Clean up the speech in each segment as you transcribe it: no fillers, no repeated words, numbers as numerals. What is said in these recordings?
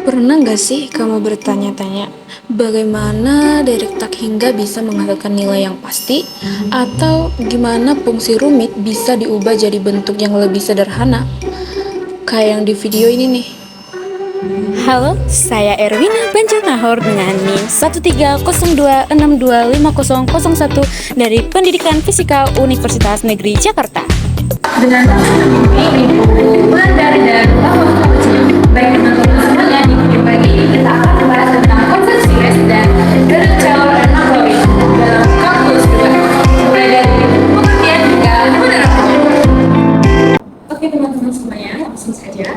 Pernah nggak sih kamu bertanya-tanya, bagaimana direct tag hingga bisa menghasilkan nilai yang pasti? Atau gimana fungsi rumit bisa diubah jadi bentuk yang lebih sederhana? Kayak yang di video ini nih. Halo, saya Erwina Banjarnahor dengan NIM 13026250001 dari Pendidikan Fisika Universitas Negeri Jakarta. Dengan ini Ibu Mandari dan baik teman-teman semuanya, di video kali ini kita akan membahas tentang konsep series dan Taylor and Maclaurin dalam kalkulus 2, mulai dari pengertian hingga penerapan. Oke teman-teman semuanya, langsung saja.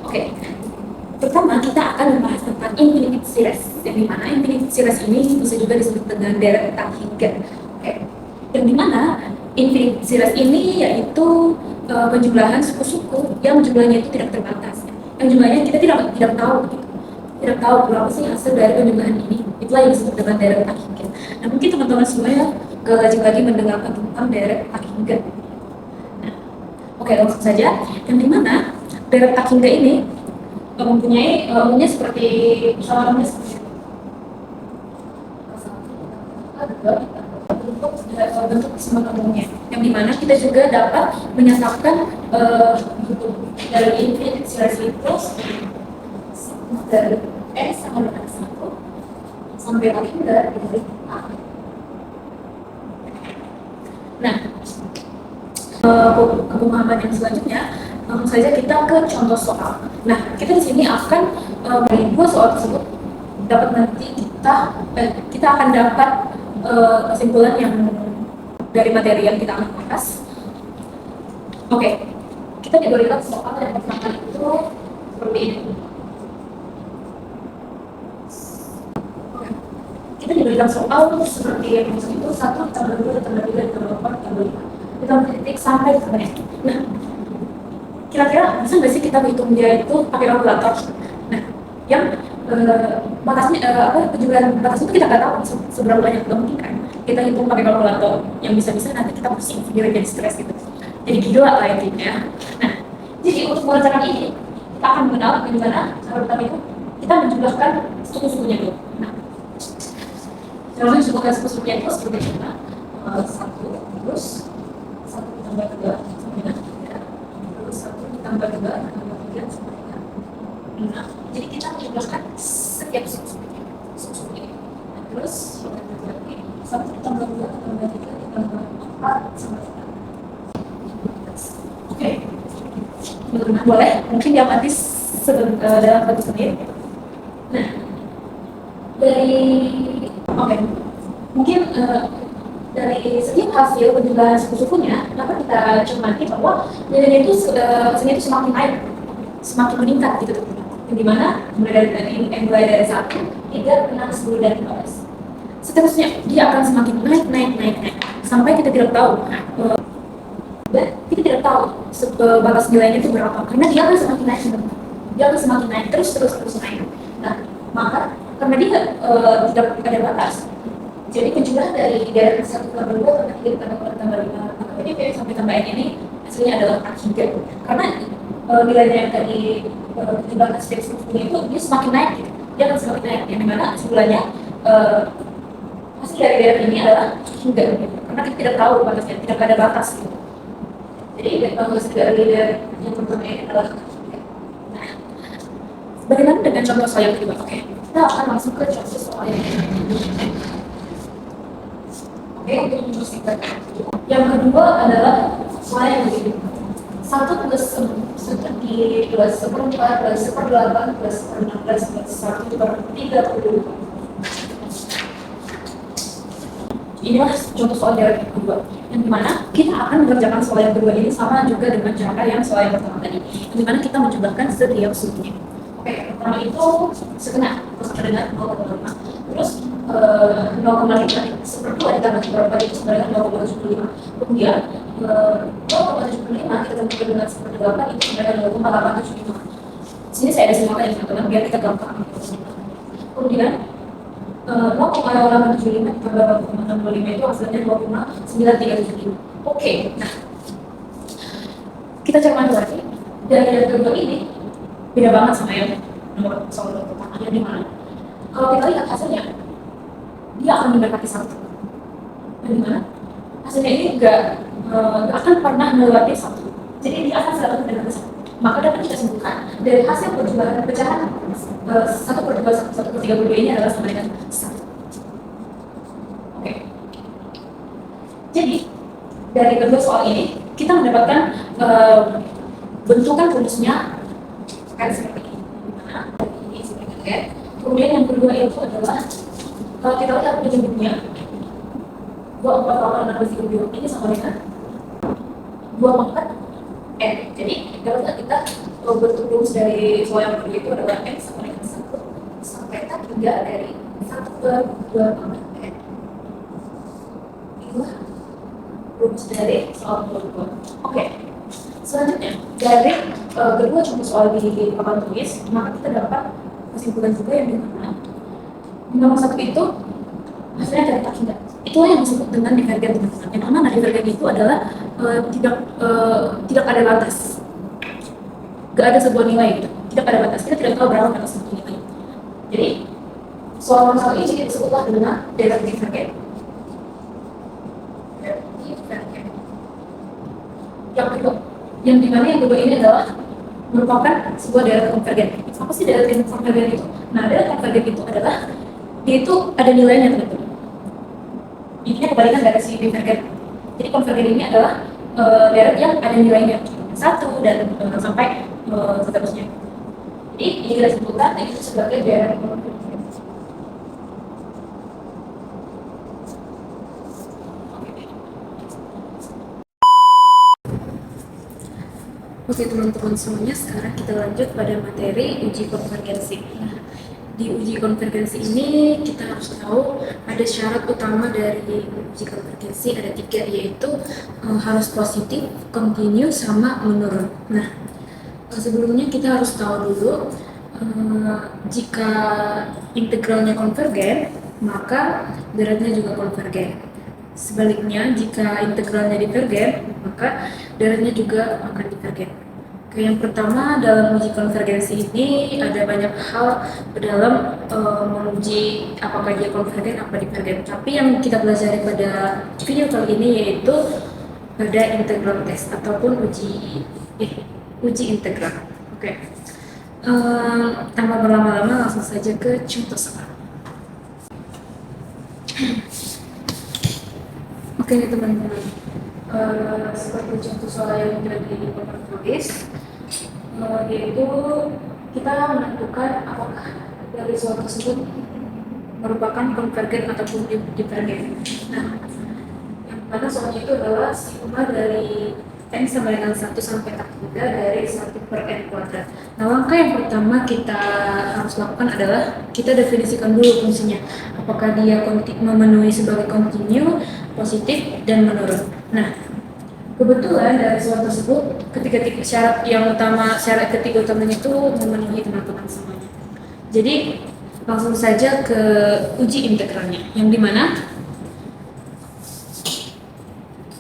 Oke, pertama kita akan membahas tentang infinite series, yang dimana infinite series ini bisa juga disebut dengan direct tag hingga. Oke, yang dimana infinite series ini yaitu penjumlahan suku-suku yang jumlahnya itu tidak terbatas, yang jumlahnya kita tidak tahu gitu. Tidak tahu berapa sih hasil dari penjumlahan ini. Itulah yang disebut dengan direct tag hingga. Nah, mungkin teman-teman semuanya lagi mendengarkan tentang direct tag hingga. Nah, oke, langsung saja. Yang dimana direct tag hingga ini mempunyai umumnya seperti misalnya seperti bentuk kesemuanya umumnya, yang dimana kita juga dapat menyatakan dari infinite series itu dari S sama dengan 1 sampai hingga dari A. Nah, pemahaman yang selanjutnya, langsung saja kita ke contoh soal. Nah, kita di sini akan dari dua soal tersebut dapat nanti kita akan dapat kesimpulan yang dari materi yang kita akan bahas. Oke, kita diberikan soal yang pertama itu seperti ini. Kita diberikan soal seperti yang itu 1 ditambah 2 ditambah 3 ditambah 4 ditambah 5 ditambah titik sampai ditambah N. Nah, kira-kira bisa nggak sih kita hitung dia itu pakai kalkulator? Nah, yang batasnya penjumlahan batas itu kita nggak tahu seberapa banyak, nggak mungkin kan kita hitung pakai kalkulator, yang bisa-bisa nanti kita pusing sendiri, jadi stres gitu, jadi gila lah intinya. Nah, jadi untuk mengerjakan ini kita akan mengenal bagaimana cara pertama itu kita menjumlahkan suku-sukunya dulu. Nah, cara menjumlahkan suku-sukunya itu seperti apa? 1 terus 1 ditambah 2 sama dengan 3, terus 1 ditambah 2 ditambah 3 sama dengan 5. Jadi kita menjumlahkan setiap suku-sukunya. Nah, terus yang kedua lagi 1 ditambah 2 ditambah 3 ditambah 4 sama dengan 15. Oke, teman-teman boleh mungkin diamati dalam 1 menit. Nah, oke, mungkin dari segi hasil penjumlahan suku-sukunya dapat kita cermati bahwa nilainya itu hasilnya itu semakin naik, semakin meningkat gitu teman-teman. Yang dimana mulai dari 1 hingga 6, 10 dan 15. Seterusnya dia akan semakin naik sampai kita tidak tahu batas nilainya itu berapa, karena dia akan semakin naik teman-teman. Dia akan semakin naik terus naik. Nah, maka karena dia tidak ada batas, jadi penjumlahan dari 1 tambah 2 tambah 3 tambah 4 tambah 5 tambah ini sampai tambah N ini hasilnya adalah tag hingga, karena nilainya yang tadi penjumlahan setiap sukunya itu dia semakin naik gitu. Dia akan semakin naik, yang dimana jumlahnya hasil dari ini adalah hingga gitu. Karena kita tidak tahu batasnya, tidak ada batas gitu. Jadi hasil dari yang pertama ini adalah hingga. Nah, bagaimana dengan contoh soal yang kedua? Oke, kita akan langsung ke contoh soal yang kedua. Oke, untuk meneruskan. Yang kedua adalah soal yang begini. 1 plus 1 plus 1/4 plus 1/8 plus 1/16 plus 1/30. Inilah contoh soal yang kedua, yang dimana kita akan mengerjakan soal yang kedua ini sama juga dengan cara yang soal yang pertama tadi, yang dimana kita menjumlahkan setiap sukunya. Oke, pertama itu setengah sama dengan 0,5, terus 0,5 seperti ditambah berapa itu sama dengan 0,75, kemudian 0,75 kita tambahkan dengan 1/8 itu sama dengan 0,875. Sini saya desimalkan ya teman-teman biar kita gampang. Kemudian 0,875 ditambah 0,625 itu hasilnya 0,9375. Oke, nah kita cermati lagi dari yang kedua ini beda banget sama yang soal nomor pertamanya, di mana kalau kita lihat hasilnya dia akan mendekati satu, dan di mana hasilnya ini nggak akan pernah melewati satu, jadi dia akan selalu mendekati satu. Maka dapat kita simpulkan dari hasil pecahan 1/2 1/32 ini adalah sama dengan satu. Oke. Jadi dari kedua soal ini kita mendapatkan bentukan rumusnya kan seperti ini. Dimana ini seperti ini. Kemudian yang kedua itu adalah kalau kita lihat ujung-ujungnya 2/4 ini sama dengan 2 pangkat n. Jadi dapat kita bentuk rumus dari soal yang kedua itu adalah n sama dengan 1 sampai tak hingga dari 1/2 pangkat n. Itulah rumus dari soal kedua. Oke. Selanjutnya dari kedua contoh soal di papan tulis, maka kita dapat kesimpulan juga yang dimana nomor 1 itu hasilnya dari tak hingga. Itulah yang disebut dengan divergen, teman-teman. Yang mana divergen itu adalah tidak ada batas, gak ada sebuah nilai gitu, tidak ada batas, kita tidak tahu berapa batas satu nilai. Jadi soal nomor 1 ini disebutlah dengan divergen. Yang kedua, yang dimana yang kedua ini adalah merupakan sebuah daerah konvergen. Apa sih daerah konvergen itu? Nah, daerah konvergen itu adalah dia itu ada nilainya, teman-teman. Intinya kebalikan dari si divergen. Jadi konvergen ini adalah daerah yang ada nilainya 1 dan sampai seterusnya. Jadi ini kita sebutkan itu sebagai daerah konvergen. Oke teman-teman semuanya, sekarang kita lanjut pada materi uji konvergensi. Nah, di uji konvergensi ini kita harus tahu ada syarat utama dari uji konvergensi, ada 3, yaitu harus positif, kontinu, sama menurun. Nah, sebelumnya kita harus tahu dulu jika integralnya konvergen, maka beratnya juga konvergen. Sebaliknya, jika integralnya divergen, maka beratnya juga akan divergen. Oke, yang pertama dalam uji konvergensi ini ada banyak hal dalam menguji apakah dia konvergen apa divergen. Tapi yang kita pelajari pada video kali ini yaitu pada integral test ataupun uji integral. Oke. Tanpa berlama-lama langsung saja ke contoh soal. Oke teman-teman, seperti contoh soal yang sudah di papan tulis, yaitu kita menentukan apakah dari soal tersebut merupakan konvergen ataupun divergen. Nah, yang mana soalnya itu adalah sigma dari n sama dengan 1 sampai tak hingga dari 1/n². Nah, langkah yang pertama kita harus lakukan adalah kita definisikan dulu fungsinya. Apakah dia memenuhi sebagai kontinu, positif, dan menurun. Nah, kebetulan dari soal tersebut syarat ketiga utamanya itu memenuhi teman-teman semuanya. Jadi langsung saja ke uji integralnya, yang dimana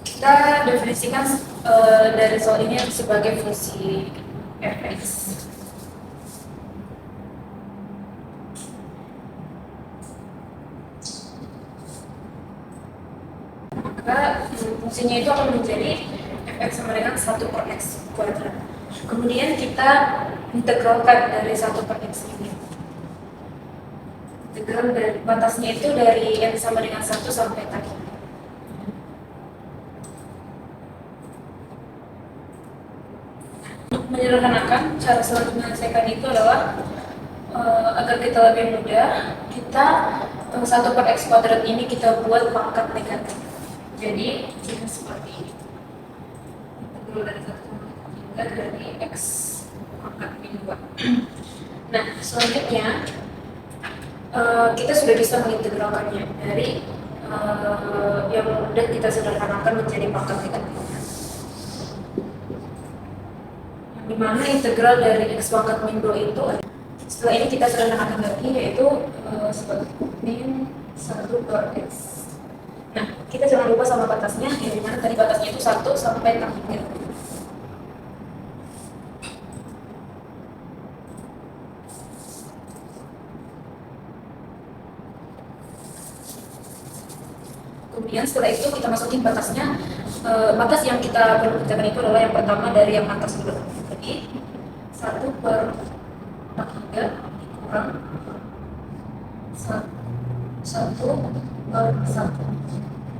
kita definisikan dari soal ini sebagai fungsi fx. Maka fungsinya itu akan menjadi fx sama dengan 1/x². Kemudian kita integralkan dari 1/x ini. Integral dari batasnya itu dari n sama dengan 1 sampai tadi. Untuk menyederhanakan, cara selanjutnya menyelesaikan itu adalah agar kita lebih mudah, kita 1/x² ini kita buat pangkat negatif. Jadi jika seperti ini, integral dari 1 hingga dari x pangkat min 2. Nah, selanjutnya kita sudah bisa mengintegralkannya dari yang mudah kita sederhanakan menjadi pangkat negatif. Yang dimana integral dari x pangkat min 2 itu setelah ini kita sederhanakan lagi, yaitu sebagai min 1/x. Nah, kita jangan lupa sama batasnya, yang dimana tadi batasnya itu 1 sampai tak hingga. Kemudian setelah itu kita masukin batasnya. Batas yang kita perlu kerjakan itu adalah yang pertama dari yang atas dulu. Jadi 1/3 kurang 1/1.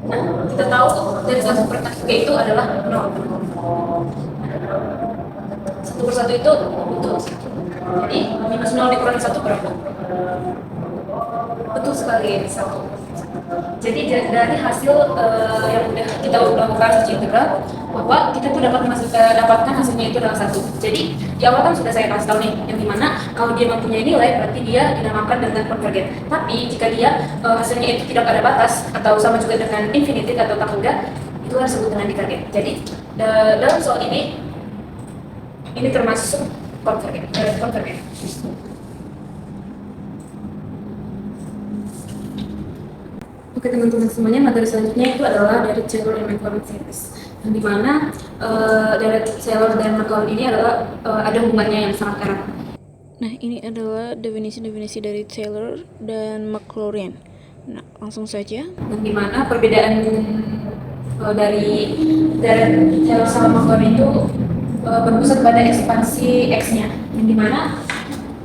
Nah, kita tahu dari 1/3 itu adalah 0. 1/1 itu betul. Jadi minus 0 dikurangi 1 berapa? Betul sekali, 1. Jadi dari hasil yang kita lakukan uji integral, bahwa kita tuh dapatkan hasilnya itu adalah 1. Jadi di awal kan sudah saya kasih tahu nih, yang dimana kalau dia mempunyai nilai berarti dia dinamakan dengan konvergen. Tapi jika dia hasilnya itu tidak ada batas atau sama juga dengan infinited atau tak enggak, itu harus disebut dengan divergen. Jadi dalam soal ini termasuk konvergen. Oke teman-teman semuanya, materi selanjutnya itu adalah dari Taylor and Maclaurin series, yang dimana dari Taylor dan Maclaurin ini adalah ada hubungannya yang sangat erat. Nah, ini adalah definisi-definisi dari Taylor dan Maclaurin. Nah, langsung saja. Yang dimana perbedaan dari Taylor sama Maclaurin itu berpusat pada ekspansi X-nya, yang dimana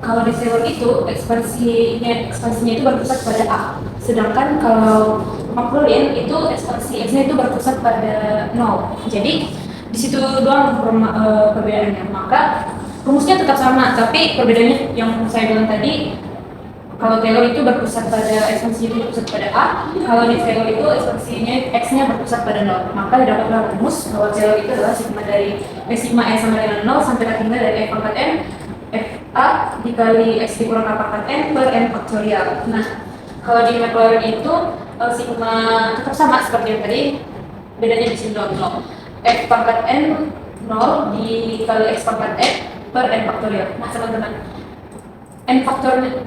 kalau di Taylor itu ekspansinya itu berpusat pada A, sedangkan kalau Maclaurin itu ekspansi X-nya itu berpusat pada 0. Jadi di situ doang perbedaannya. Maka rumusnya tetap sama, tapi perbedaannya yang saya bilang tadi, kalau Taylor itu berpusat pada ekspansinya itu berpusat pada A, kalau di Taylor itu ekspansinya X-nya berpusat pada 0. Maka didapatlah rumus bahwa Taylor itu adalah sigma E sama dengan 0 sampai tinggal dari F pangkat N FA dikali X dikurang A pangkat N per N faktorial. Nah, kalau di Maclaurin itu sigma tetap sama seperti yang tadi, bedanya di sini doang. F pangkat N 0 dikali X pangkat N per N faktorial. Nah teman-teman, N faktorial,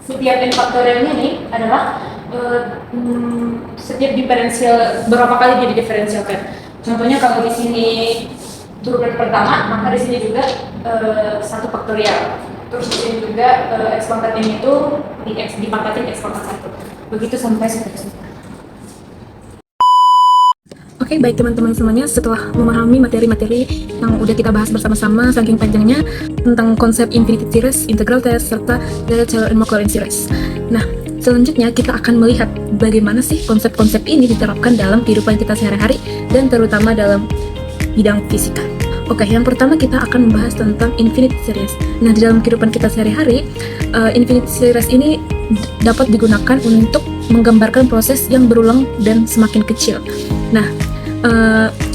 setiap N faktorialnya ini adalah setiap diferensial, berapa kali dia didiferensialkan. Contohnya kalau di sini turunan pertama, maka di sini juga 1 faktorial. Terus di sini juga X pangkat N itu dipangkatin X pangkat 1. Begitu sampai seterusnya. Oke, baik teman-teman semuanya, setelah memahami materi-materi yang udah kita bahas bersama-sama saking panjangnya tentang konsep infinite series, integral test, serta dari Taylor and Maclaurin series. Nah, selanjutnya kita akan melihat bagaimana sih konsep-konsep ini diterapkan dalam kehidupan kita sehari-hari dan terutama dalam bidang fisika. Oke, yang pertama kita akan membahas tentang infinite series. Nah, di dalam kehidupan kita sehari-hari, infinite series ini dapat digunakan untuk menggambarkan proses yang berulang dan semakin kecil. Nah,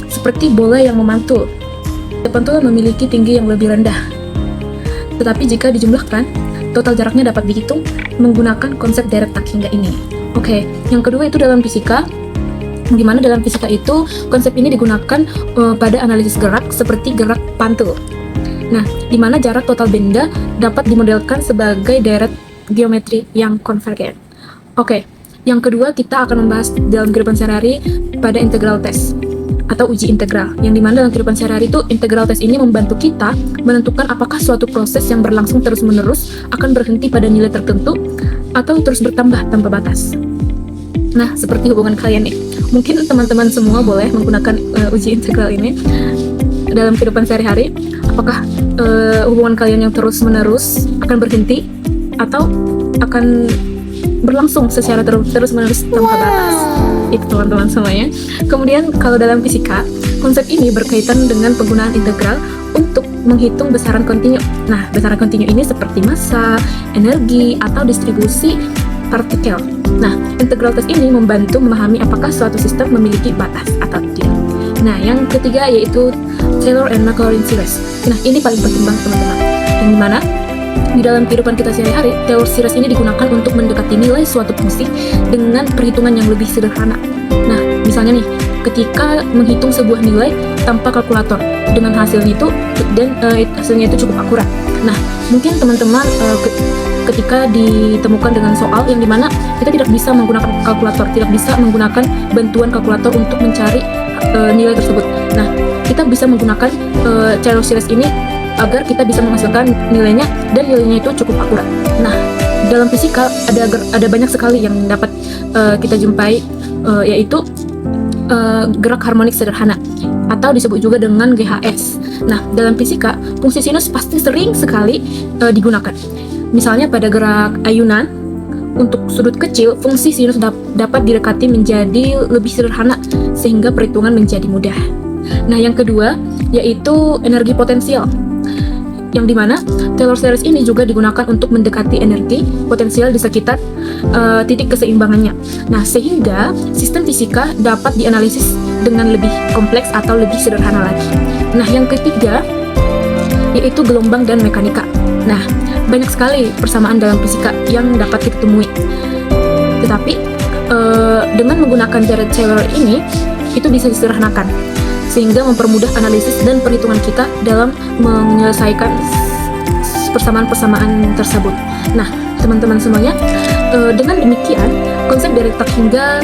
seperti bola yang memantul. Pantul memiliki tinggi yang lebih rendah. Tetapi jika dijumlahkan, total jaraknya dapat dihitung menggunakan konsep direct tak hingga ini. Oke, yang kedua itu dalam fisika. Gimana dalam fisika itu konsep ini digunakan pada analisis gerak seperti gerak pantul. Nah, di mana jarak total benda dapat dimodelkan sebagai deret geometri yang konvergen. Oke, yang kedua kita akan membahas dalam kehidupan sehari-hari pada integral test atau uji integral. Yang dimana dalam kehidupan sehari-hari itu integral test ini membantu kita menentukan apakah suatu proses yang berlangsung terus-menerus akan berhenti pada nilai tertentu atau terus bertambah tanpa batas. Nah, seperti hubungan kalian nih. Mungkin teman-teman semua boleh menggunakan uji integral ini dalam kehidupan sehari-hari. Apakah hubungan kalian yang terus-menerus akan berhenti atau akan berlangsung secara terus-menerus tanpa batas? Itu teman-teman semuanya. Kemudian kalau dalam fisika, konsep ini berkaitan dengan penggunaan integral untuk menghitung besaran kontinu. Nah, besaran kontinu ini seperti massa, energi, atau distribusi partikel. Nah, integral test ini membantu memahami apakah suatu sistem memiliki batas atau tidak. Nah, yang ketiga yaitu Taylor and Maclaurin series. Nah, ini paling penting banget teman-teman. Yang dimana di dalam kehidupan kita sehari-hari, Taylor series ini digunakan untuk mendekati nilai suatu fungsi dengan perhitungan yang lebih sederhana. Nah, misalnya nih, ketika menghitung sebuah nilai tanpa kalkulator, dengan hasilnya itu cukup akurat. Nah, mungkin teman-teman ketika ditemukan dengan soal yang dimana kita tidak bisa menggunakan kalkulator, tidak bisa menggunakan bantuan kalkulator untuk mencari nilai tersebut. Nah, kita bisa menggunakan Taylor series ini agar kita bisa menghasilkan nilainya dan nilainya itu cukup akurat. Nah, dalam fisika ada banyak sekali yang dapat kita jumpai, yaitu gerak harmonik sederhana atau disebut juga dengan GHS. Nah, dalam fisika, fungsi sinus pasti sering sekali digunakan. Misalnya pada gerak ayunan, untuk sudut kecil, fungsi sinus dapat didekati menjadi lebih sederhana sehingga perhitungan menjadi mudah. Nah, yang kedua yaitu energi potensial, yang dimana Taylor series ini juga digunakan untuk mendekati energi potensial di sekitar titik keseimbangannya. Nah, sehingga sistem fisika dapat dianalisis dengan lebih kompleks atau lebih sederhana lagi. Nah, yang ketiga yaitu gelombang dan mekanika. Nah, banyak sekali persamaan dalam fisika yang dapat kita temui. Tetapi dengan menggunakan teori Taylor ini, itu bisa disederhanakan sehingga mempermudah analisis dan perhitungan kita dalam menyelesaikan persamaan-persamaan tersebut. Nah, teman-teman semuanya, dengan demikian konsep direct tak hingga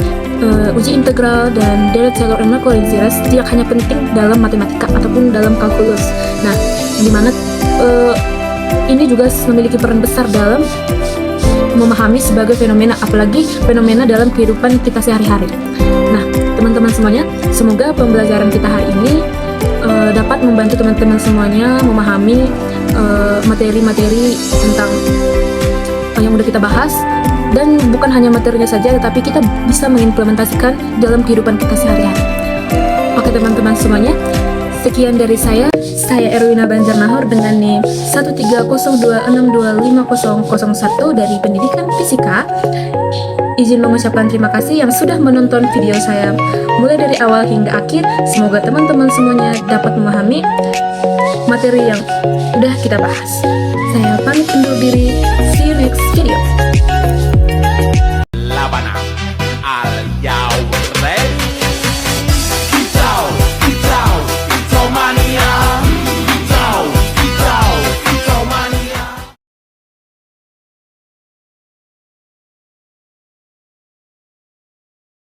uji integral dan direct Taylor and Maclaurin series tidak hanya penting dalam matematika ataupun dalam kalkulus. Nah, di mana ini juga memiliki peran besar dalam memahami sebagai fenomena, apalagi fenomena dalam kehidupan kita sehari-hari. Nah, teman-teman semuanya, semoga pembelajaran kita hari ini dapat membantu teman-teman semuanya memahami materi-materi tentang yang udah kita bahas, dan bukan hanya materinya saja, tetapi kita bisa mengimplementasikan dalam kehidupan kita sehari-hari. Oke teman-teman semuanya, sekian dari saya Erwina Banjarnahor dengan NIM 13026250001 dari Pendidikan Fisika. Izin mengucapkan terima kasih yang sudah menonton video saya mulai dari awal hingga akhir. Semoga teman-teman semuanya dapat memahami materi yang udah kita bahas. Saya pamit undur diri. See you next video.